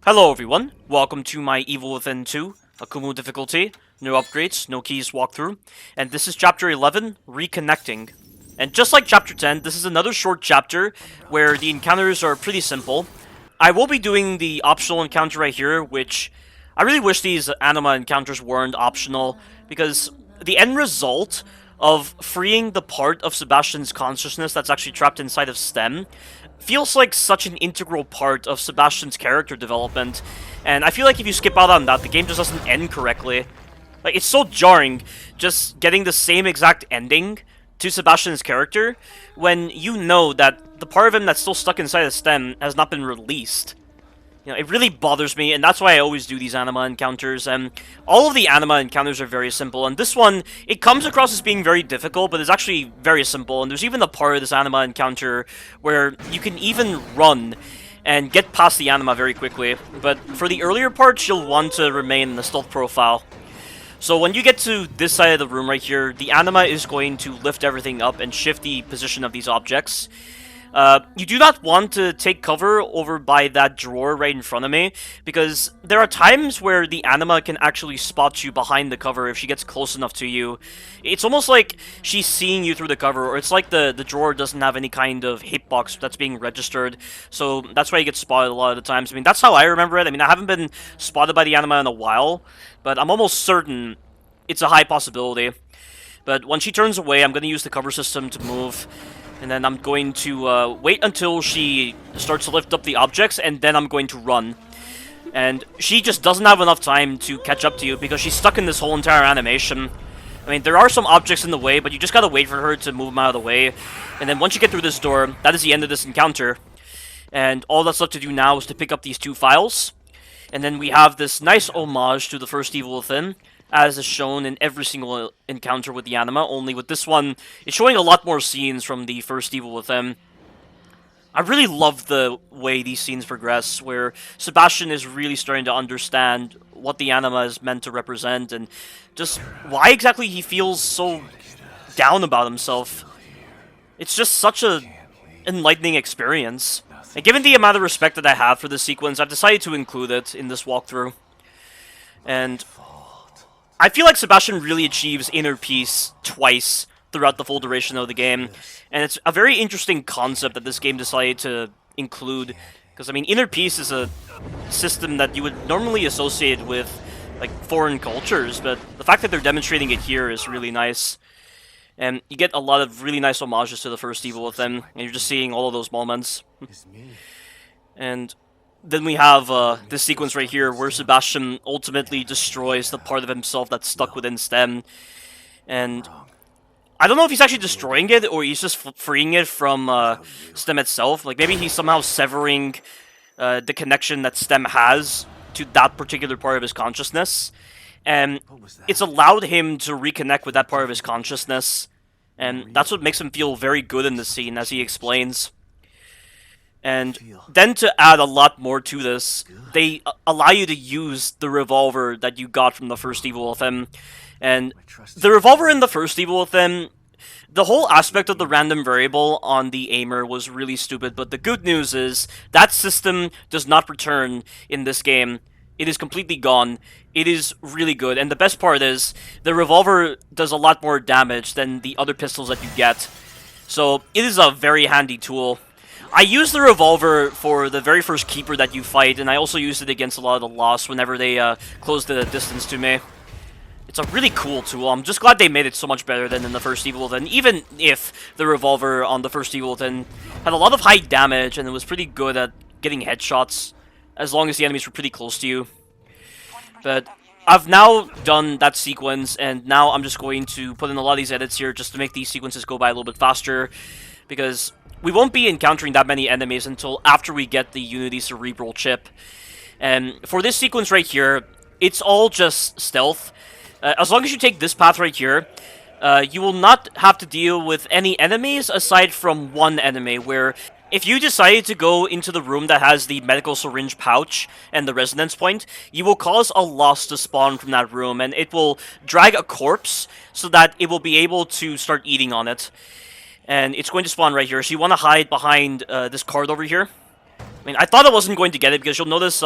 Hello everyone, welcome to my Evil Within 2, Akumu difficulty, no upgrades, no keys walkthrough, and this is chapter 11, Reconnecting. And just like chapter 10, this is another short chapter where the encounters are pretty simple. I will be doing the optional encounter right here, which I really wish these anima encounters weren't optional, because the end result of freeing the part of Sebastian's consciousness that's actually trapped inside of Stem feels like such an integral part of Sebastian's character development, and I feel like if you skip out on that, the game just doesn't end correctly. Like, it's so jarring just getting the same exact ending to Sebastian's character when you know that the part of him that's still stuck inside the stem has not been released. You know, it really bothers me, and that's why I always do these anima encounters, and all of the anima encounters are very simple, and this one, it comes across as being very difficult, but it's actually very simple, and there's even a part of this anima encounter where you can even run and get past the anima very quickly, but for the earlier parts, you'll want to remain in the stealth profile. So when you get to this side of the room right here, the anima is going to lift everything up and shift the position of these objects. You do not want to take cover over by that drawer right in front of me, because there are times where the anima can actually spot you behind the cover if she gets close enough to you. It's almost like she's seeing you through the cover, or it's like the drawer doesn't have any kind of hitbox that's being registered, so that's why you get spotted a lot of the times. I mean, that's how I remember it. I mean, I haven't been spotted by the anima in a while, but I'm almost certain it's a high possibility. But when she turns away, I'm going to use the cover system to move. And then I'm going to wait until she starts to lift up the objects, and then I'm going to run. And she just doesn't have enough time to catch up to you because she's stuck in this whole entire animation. I mean, there are some objects in the way, but you just gotta wait for her to move them out of the way. And then once you get through this door, that is the end of this encounter. And all that's left to do now is to pick up these two files. And then we have this nice homage to the first Evil Within, as is shown in every single encounter with the anima, only with this one, it's showing a lot more scenes from the first Evil Within. I really love the way these scenes progress, where Sebastian is really starting to understand what the anima is meant to represent, and just why exactly he feels so down about himself. It's just such a enlightening experience. And given the amount of respect that I have for this sequence, I've decided to include it in this walkthrough. And I feel like Sebastian really achieves inner peace twice throughout the full duration of the game, and it's a very interesting concept that this game decided to include, because, I mean, inner peace is a system that you would normally associate with, like, foreign cultures, but the fact that they're demonstrating it here is really nice, and you get a lot of really nice homages to the first Evil Within, and you're just seeing all of those moments. And then we have this sequence right here where Sebastian ultimately destroys the part of himself that's stuck within Stem. And I don't know if he's actually destroying it or he's just freeing it from Stem itself. Like, maybe he's somehow severing the connection that Stem has to that particular part of his consciousness. And it's allowed him to reconnect with that part of his consciousness. And that's what makes him feel very good in the scene, as he explains. And then to add a lot more to this, they allow you to use the revolver that you got from the first Evil Within. And the revolver in the first Evil Within, the whole aspect of the random variable on the aimer was really stupid, but the good news is that system does not return in this game. It is completely gone. It is really good, and the best part is the revolver does a lot more damage than the other pistols that you get. So it is a very handy tool. I use the revolver for the very first keeper that you fight, and I also use it against a lot of the Lost whenever they close the distance to me. It's a really cool tool. I'm just glad they made it so much better than in the first Evil Within, even if the revolver on the first Evil Within had a lot of high damage, and it was pretty good at getting headshots, as long as the enemies were pretty close to you. But I've now done that sequence, and now I'm just going to put in a lot of these edits here just to make these sequences go by a little bit faster, because we won't be encountering that many enemies until after we get the Unity Cerebral chip. And for this sequence right here, it's all just stealth. As long as you take this path right here, you will not have to deal with any enemies aside from one enemy, where if you decided to go into the room that has the medical syringe pouch and the resonance point, you will cause a Lost to spawn from that room, and it will drag a corpse so that it will be able to start eating on it. And it's going to spawn right here, so you want to hide behind this card over here. I mean, I thought I wasn't going to get it because you'll notice,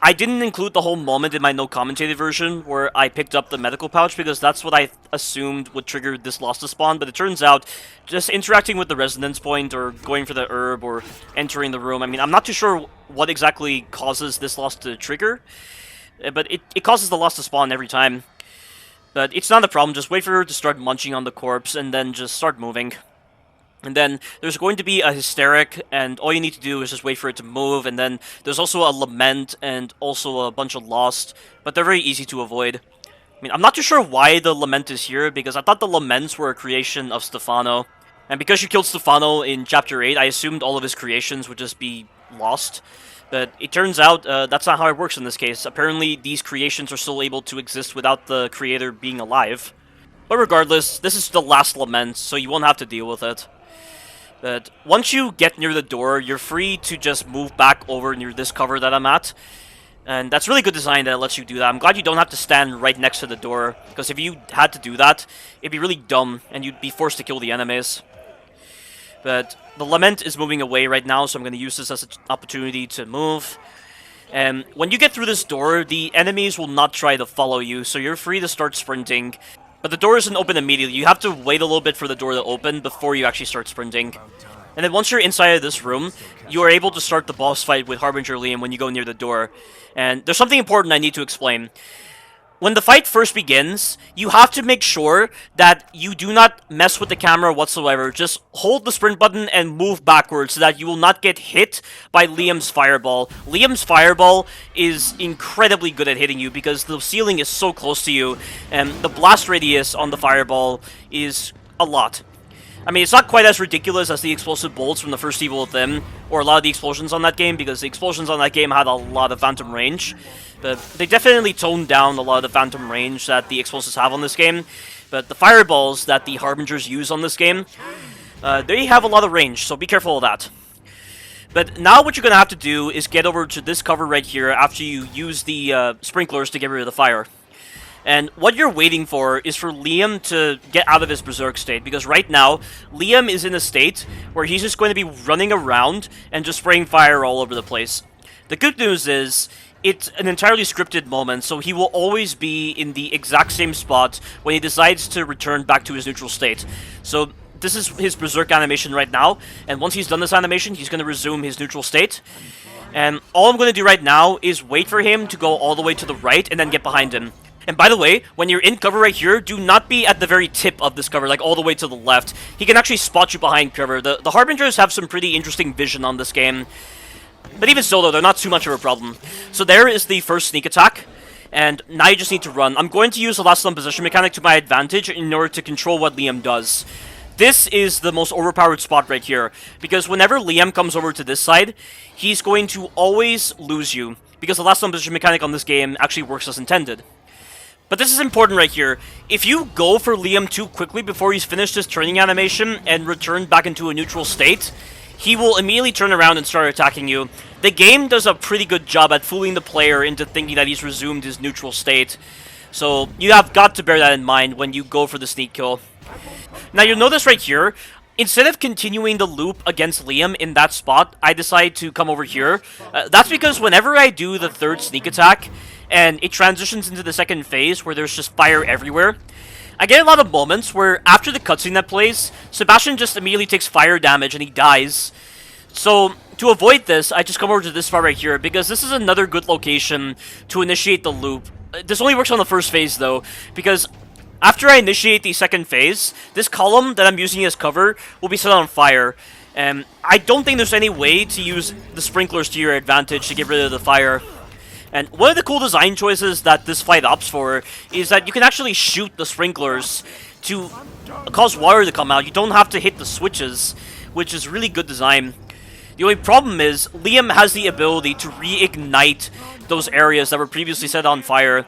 I didn't include the whole moment in my no commentated version where I picked up the medical pouch because that's what I assumed would trigger this loss to spawn, but it turns out just interacting with the resonance point or going for the herb or entering the room, I mean, I'm not too sure what exactly causes this loss to trigger, but it causes the loss to spawn every time. But it's not a problem, just wait for her to start munching on the corpse and then just start moving. And then there's going to be a hysteric, and all you need to do is just wait for it to move, and then there's also a lament and also a bunch of lost, but they're very easy to avoid. I mean, I'm not too sure why the lament is here, because I thought the laments were a creation of Stefano. And because you killed Stefano in Chapter 8, I assumed all of his creations would just be lost. But it turns out that's not how it works in this case. Apparently, these creations are still able to exist without the creator being alive. But regardless, this is the last lament, so you won't have to deal with it. But once you get near the door, you're free to just move back over near this cover that I'm at. And that's really good design that lets you do that. I'm glad you don't have to stand right next to the door, because if you had to do that, it'd be really dumb, and you'd be forced to kill the enemies. But the Lament is moving away right now, so I'm going to use this as an opportunity to move. And when you get through this door, the enemies will not try to follow you, so you're free to start sprinting. But the door isn't open immediately. You have to wait a little bit for the door to open before you actually start sprinting. And then once you're inside of this room, you are able to start the boss fight with Harbinger Liam when you go near the door. And there's something important I need to explain. When the fight first begins, you have to make sure that you do not mess with the camera whatsoever. Just hold the sprint button and move backwards so that you will not get hit by Liam's fireball. Liam's fireball is incredibly good at hitting you because the ceiling is so close to you, and the blast radius on the fireball is a lot. I mean, it's not quite as ridiculous as the explosive bolts from the first Evil Within, or a lot of the explosions on that game, because the explosions on that game had a lot of phantom range. But they definitely toned down a lot of the phantom range that the explosives have on this game. But the fireballs that the Harbingers use on this game, they have a lot of range, so be careful of that. But now what you're going to have to do is get over to this cover right here after you use the sprinklers to get rid of the fire. And what you're waiting for is for Liam to get out of his berserk state, because right now, Liam is in a state where he's just going to be running around and just spraying fire all over the place. The good news is, it's an entirely scripted moment, so he will always be in the exact same spot when he decides to return back to his neutral state. So this is his berserk animation right now, and once he's done this animation, he's going to resume his neutral state. And all I'm going to do right now is wait for him to go all the way to the right and then get behind him. And by the way, when you're in cover right here, do not be at the very tip of this cover, like all the way to the left. He can actually spot you behind cover. The Harbingers have some pretty interesting vision on this game. But even so, though, they're not too much of a problem. So there is the first sneak attack. And now you just need to run. I'm going to use the last one position mechanic to my advantage in order to control what Liam does. This is the most overpowered spot right here, because whenever Liam comes over to this side, he's going to always lose you, because the last one position mechanic on this game actually works as intended. But this is important right here. If you go for Liam too quickly before he's finished his turning animation and return back into a neutral state, he will immediately turn around and start attacking you. The game does a pretty good job at fooling the player into thinking that he's resumed his neutral state. So you have got to bear that in mind when you go for the sneak kill. Now you'll notice right here, instead of continuing the loop against Liam in that spot, I decide to come over here. That's because whenever I do the third sneak attack, and it transitions into the second phase where there's just fire everywhere, I get a lot of moments where after the cutscene that plays, Sebastian just immediately takes fire damage and he dies. So to avoid this, I just come over to this spot right here, because this is another good location to initiate the loop. This only works on the first phase though, because after I initiate the second phase, this column that I'm using as cover will be set on fire. And I don't think there's any way to use the sprinklers to your advantage to get rid of the fire. And one of the cool design choices that this fight opts for is that you can actually shoot the sprinklers to cause water to come out. You don't have to hit the switches, which is really good design. The only problem is Liam has the ability to reignite those areas that were previously set on fire.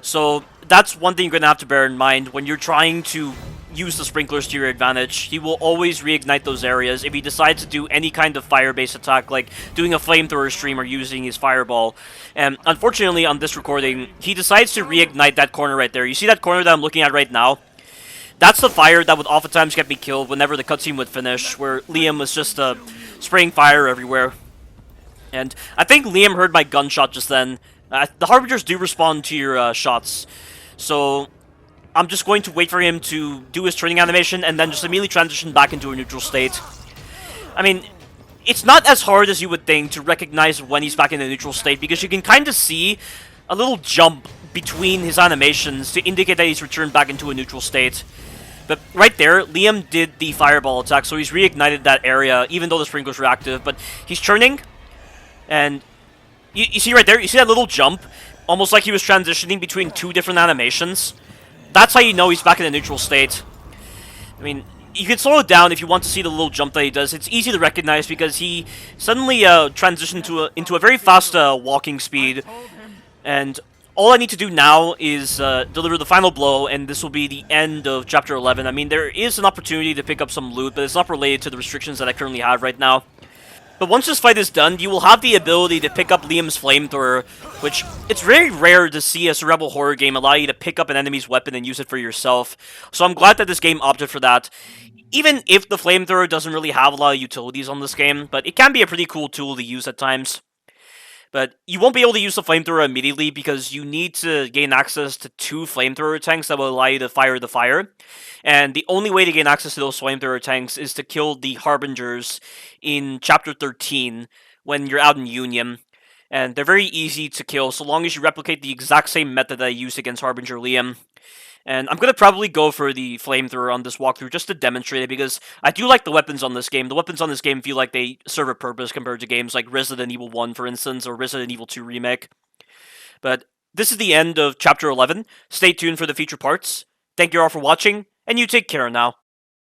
So that's one thing you're going to have to bear in mind when you're trying to use the sprinklers to your advantage. He will always reignite those areas if he decides to do any kind of fire-based attack, like doing a flamethrower stream or using his fireball. And unfortunately, on this recording, he decides to reignite that corner right there. You see that corner that I'm looking at right now? That's the fire that would oftentimes get me killed whenever the cutscene would finish, where Liam was just spraying fire everywhere. And I think Liam heard my gunshot just then. The Harbingers do respond to your shots, so I'm just going to wait for him to do his turning animation and then just immediately transition back into a neutral state. I mean, it's not as hard as you would think to recognize when he's back in a neutral state, because you can kind of see a little jump between his animations to indicate that he's returned back into a neutral state. But right there, Liam did the fireball attack, so he's reignited that area, even though the sprinklers were active. But he's turning, and you see right there, you see that little jump? Almost like he was transitioning between two different animations. That's how you know he's back in a neutral state. I mean, you can slow it down if you want to see the little jump that he does. It's easy to recognize because he suddenly transitioned into a very fast walking speed. And all I need to do now is deliver the final blow, and this will be the end of Chapter 11. I mean, there is an opportunity to pick up some loot, but it's not related to the restrictions that I currently have right now. But once this fight is done, you will have the ability to pick up Liam's flamethrower, which it's very rare to see a survival horror game allow you to pick up an enemy's weapon and use it for yourself. So I'm glad that this game opted for that. Even if the flamethrower doesn't really have a lot of utilities on this game, but it can be a pretty cool tool to use at times. But you won't be able to use the flamethrower immediately because you need to gain access to 2 flamethrower tanks that will allow you to fire the fire. And the only way to gain access to those flamethrower tanks is to kill the Harbingers in Chapter 13 when you're out in Union. And they're very easy to kill so long as you replicate the exact same method that I used against Harbinger Liam. And I'm going to probably go for the flamethrower on this walkthrough just to demonstrate it, because I do like the weapons on this game. The weapons on this game feel like they serve a purpose compared to games like Resident Evil 1, for instance, or Resident Evil 2 Remake. But this is the end of Chapter 11. Stay tuned for the future parts. Thank you all for watching, and you take care now.